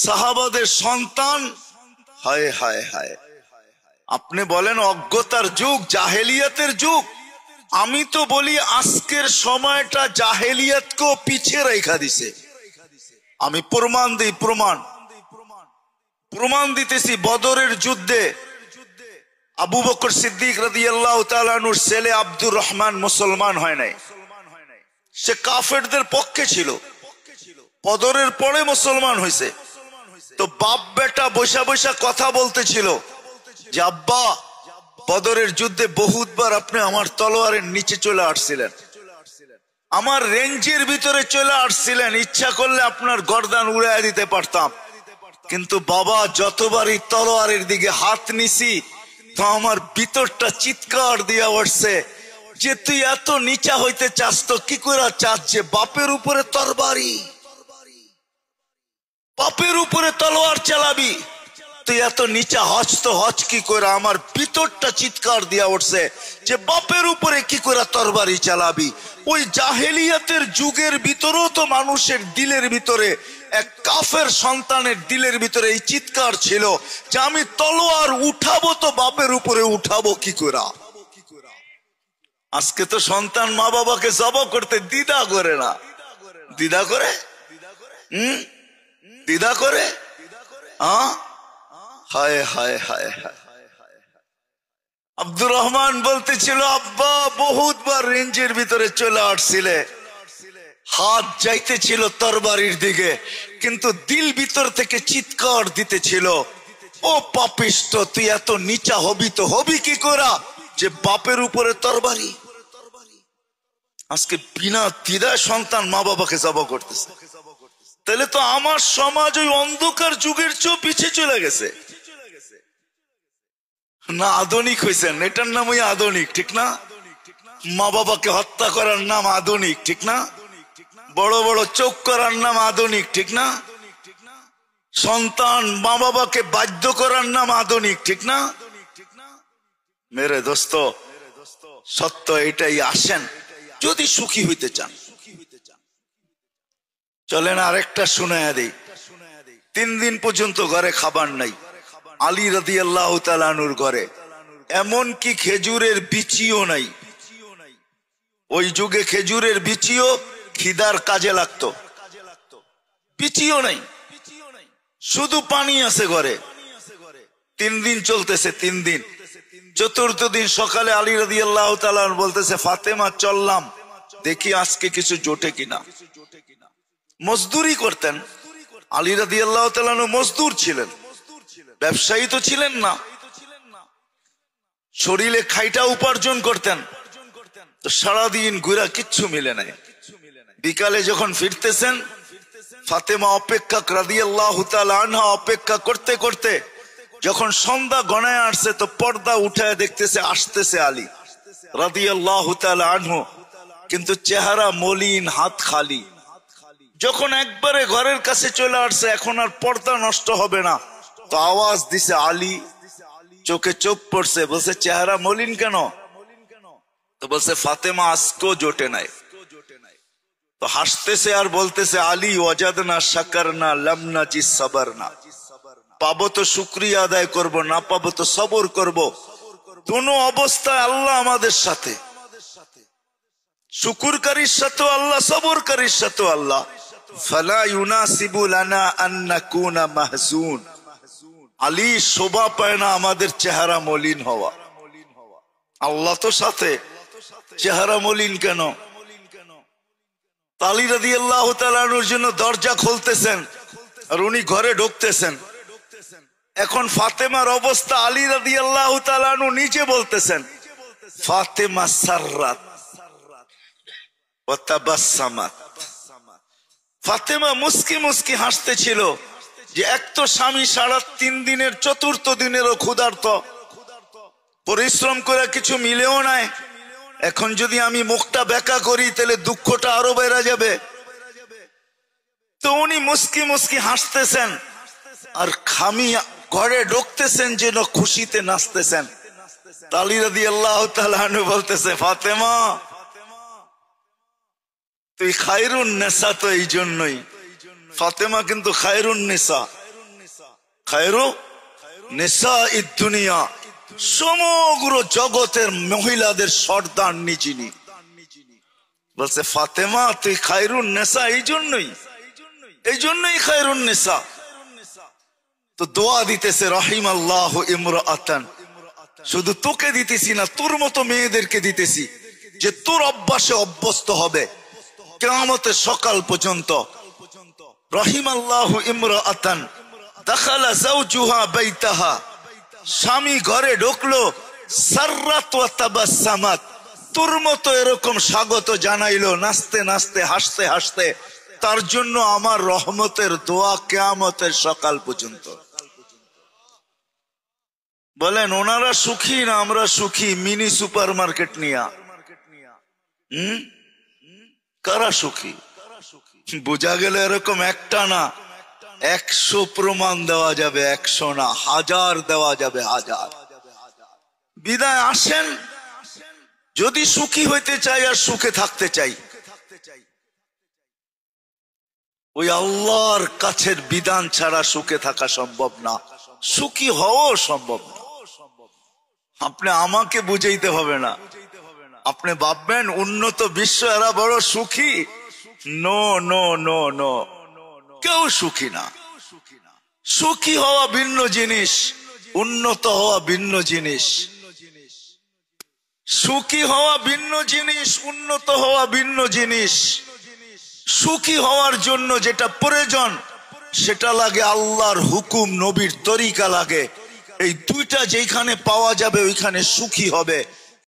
সাহাবাদের সন্তান। হায় হায় হায়, আপনি বলেন অজ্ঞতার যুগ, জাহেলিয়াতের যুগ। আমি তো বলি আজকের সময়টা জাহেলিয়াতকেও পিছিয়ে রেখা দিছে। আমি প্রমাণ দিই, প্রমাণ দিতেছি। বদরের যুদ্ধে আবু বকর সিদ্দিক রাদিয়াল্লাহু তাআলা আনহুর ছেলে আব্দুর রহমান মুসলমান হয় নাই। সে কাফেরদের পক্ষে ছিল, বদরের পরে মুসলমান হয়েছে। তো বাপ বেটা বৈশা বৈশা কথা বলতেছিল যে আব্বা, বদরের যুদ্ধে বহুতবার আপনি আমার তলোয়ারের নিচে চলে আসছিলেন, আমার রেঞ্জের ভিতরে চলে আসছিলেন, ইচ্ছা করলে আপনার গর্দান উড়াইয়া দিতে পারতাম। কিন্তু বাবা, যতবারই তলোয়ারের দিকে হাত নিছি তো আমার ভিতরটা চিৎকার দিয়া উঠছে যে তুই এত নিচা হইতে চাস তো কি করে চাস যে বাপের উপরে তরবারি, বাপের উপরে তলোয়ার চালাবি, তুই এত নিচা হজ তো হজ কি করে। আমার ভিতরটা চিৎকার দিয়া উঠছে যে বাপের উপরে কি করে তরবারি চালাবি। ওই জাহেলিয়াতের যুগের ভিতরেও তো মানুষের দিলের ভিতরে, এক কাফের সন্তানের দিলের ভিতরে এই চিৎকার ছিল যে আমি তলোয়ার উঠাবো তো বাপের উপরে উঠাবো কি করে। আজকে তো সন্তান মা বাবাকে জবা করতে দ্বিধা করে না, দ্বিধা করে, দ্বিধা করে। হায় হায় হায় হায়। আব্দুর রহমান বলতেছিল আব্বা, বহুতবার রেঞ্জের ভিতরে চলে আসছিলে, হাত যাইতেছিল তরবারির দিকে, কিন্তু দিল ভিতর থেকে চিৎকার দিতেছিল ও পাপিষ্ট, তুই এত নিচা হবি তো হবি কি করা যে বাপের উপরে তরবারি। আজকে বিনা দ্বিধায় সন্তান মা বাবাকে জবা করতেছে। তাহলে তো আমার সমাজ ওই অন্ধকার যুগের চেয়েও পিছিয়ে চলে গেছে না। আধুনিক হয়েছেন, এটার নাম ওই আধুনিক, ঠিক না? মা বাবাকে হত্যা করার নাম আধুনিক, ঠিক না? বড় বড় চোখ করার নাম আধুনিক, ঠিক না? সন্তান মা বাবাকে বাধ্য করার নাম আধুনিক, ঠিক না? মেরে দোস্ত, সত্য এটাই। আসেন, যদি সুখী হইতে চান চলেন আরেকটা শুনায়া দেই। 3 দিন পর্যন্ত ঘরে খাবার নাই আলী রাদিয়াল্লাহু তাআলা আনহুর ঘরে, এমন কি খেজুরের বিচিও নাই। ওই যুগে খেজুরের বিচিও খিদার কাজে লাগতো, বিচিও নাই, শুধু পানি আছে ঘরে। 3 দিন চলতেছে, 3 দিন। 4র্থ দিন সকালে আলী রাদিয়াল্লাহু তাআলা বলতেছে ফাতেমা চললাম, দেখি আজকে কিছু জোটে কিনা। মজদুরি করতেন আলী রাদিয়াল্লাহু তাআলা, মজদুর ছিলেন, ব্যবসায়ী তো ছিলেন না। শরীরে খাইটা উপার্জন করতেন, তো সারাদিন ঘুরা কিচ্ছু মিলে নাই। বিকালে যখন ফিরতেছেন, ফাতেমা অপেক্ষা রাদিয়াল্লাহু তাআলা আনহা অপেক্ষা করতে করতে যখন সন্ধ্যা গণায় আসছে, তো পর্দা উঠায় দেখতেছে আসতেছে আলী রাদিয়াল্লাহু তাআলা আনহু, কিন্তু চেহারা মলিন, হাত খালি। যখন একবারে ঘরের কাছে চলে আসছে, এখন আর পর্দা নষ্ট হবে না, তো আওয়াজ দিছে আলী। চোখে চোখ পড়ছে, বলছে চেহারা মলিন কেন? তো বলছে ফাতেমা আজকেও জোটে নাই। তো হাসতেছে আর বলতেছে আলী ওয়াজাদনা শাকারনা লাম নাজি সাবরনা, পাবো তো শুকরিয়া আদায় করব, না পাবো তো সবর করব। কোন অবস্থায় আল্লাহ আমাদের সাথে, শুকুরকারীর সাথেও আল্লাহ, সবরকারীর সাথেও আল্লাহ। ফালা ইউনাসিবু লানা আন নাকুনা মাহজুন। আলী শোভা পায় না আমাদের চেহারা মলিন হওয়া। আল্লাহ তো সাথে, চেহারা মলিন কেন? আলী রাদিয়াল্লাহু তাআলা আনহুর জন্য দরজা খুলতেছেন আর উনি ঘরে ঢুকতেছেন। এখন ফাতেমার অবস্থা, আলী রাদিয়াল্লাহু তাআলা আনহু নিজে বলতেছেন ফাতেমা সাররাত ওয়া তাবাসসামাত। ফাতেমা মুস্কি মুস্কি হাসতেছিল যে এক তো স্বামী 3.5 দিনের, 4র্থ দিনেরও ক্ষুধার্ত, পরিশ্রম করে কিছু মিলেও নাই। এখন যদি আমি মুখটা বেঁকা করি তাহলে দুঃখটা আরো বেড়ে যাবে। তো উনি মুস্কি মুস্কি হাসতেছেন আর খামি ঘরে ঢুকতেছেন যেন খুশিতে নাচতেছেন। আলী রাদিয়াল্লাহু তাআলা আনহু বলতেছে ফাতেমা তুই খায়রুন নেসা, তো এই জন্যই ফাতেমা কিন্তু খায়রুন নেসা, খায়রু নিসাঈদ দুনিয়া, সমগ্র জগতের মহিলাদের সর্দারনি যিনি। বলছে ফাতেমা তুই খায়রুন নিসা, এই জন্যই খায়রুন নিসা। তো দোয়া দিতেছে রাহিমাল্লাহু ইমরাআতান, শুধু তোকে দিতেছি না, তোর মতো মেয়েদেরকে দিতেছি যে তোর অভ্যাসে অভ্যস্ত হবে কিয়ামতের সকাল পর্যন্ত। রাহিমাল্লাহু ইমরাআতান দাখালা যাওজুহা বাইতাহা, স্বামী ঘরে ঢুকলো, সাররাত ওয়া তাবাসসামাত, তোর মতো এরকম স্বাগত জানাইলো, নাচতে নাচতে হাসতে হাসতে। তার জন্য আমার রহমতের দোয়া কিয়ামতের সকাল পর্যন্ত। বলেন ওনারা সুখী না আমরা সুখী? মিনি সুপার মার্কেট নিয়া কারা সুখী? বোঝা গেল এরকম একটা না, 100 প্রমাণ দেওয়া যাবে, 100 না 1000 দেওয়া যাবে, 1000। বিদায় আসেন, যদি সুখী হইতে চাই আর সুখে থাকতে চাই, ওই আল্লাহর কাছের বিধান ছাড়া সুখে থাকা সম্ভব না, সুখী হওয়া সম্ভব না। আপনি আমাকে বুঝাইতে হবে না। আপনি ভাববেন উন্নত বিশ্ব এরা বড় সুখী, নো নো নো নো, কেউ সুখী না। সুখী হওয়া ভিন্ন জিনিস, উন্নত হওয়া ভিন্ন জিনিস। সুখী হওয়া ভিন্ন জিনিস, উন্নত হওয়া ভিন্ন জিনিস। সুখী হওয়ার জন্য যেটা প্রয়োজন সেটা লাগে আল্লাহর হুকুম, নবীর তরিকা লাগে। এই দুইটা যেখানে পাওয়া যাবে ওইখানে সুখী হবে।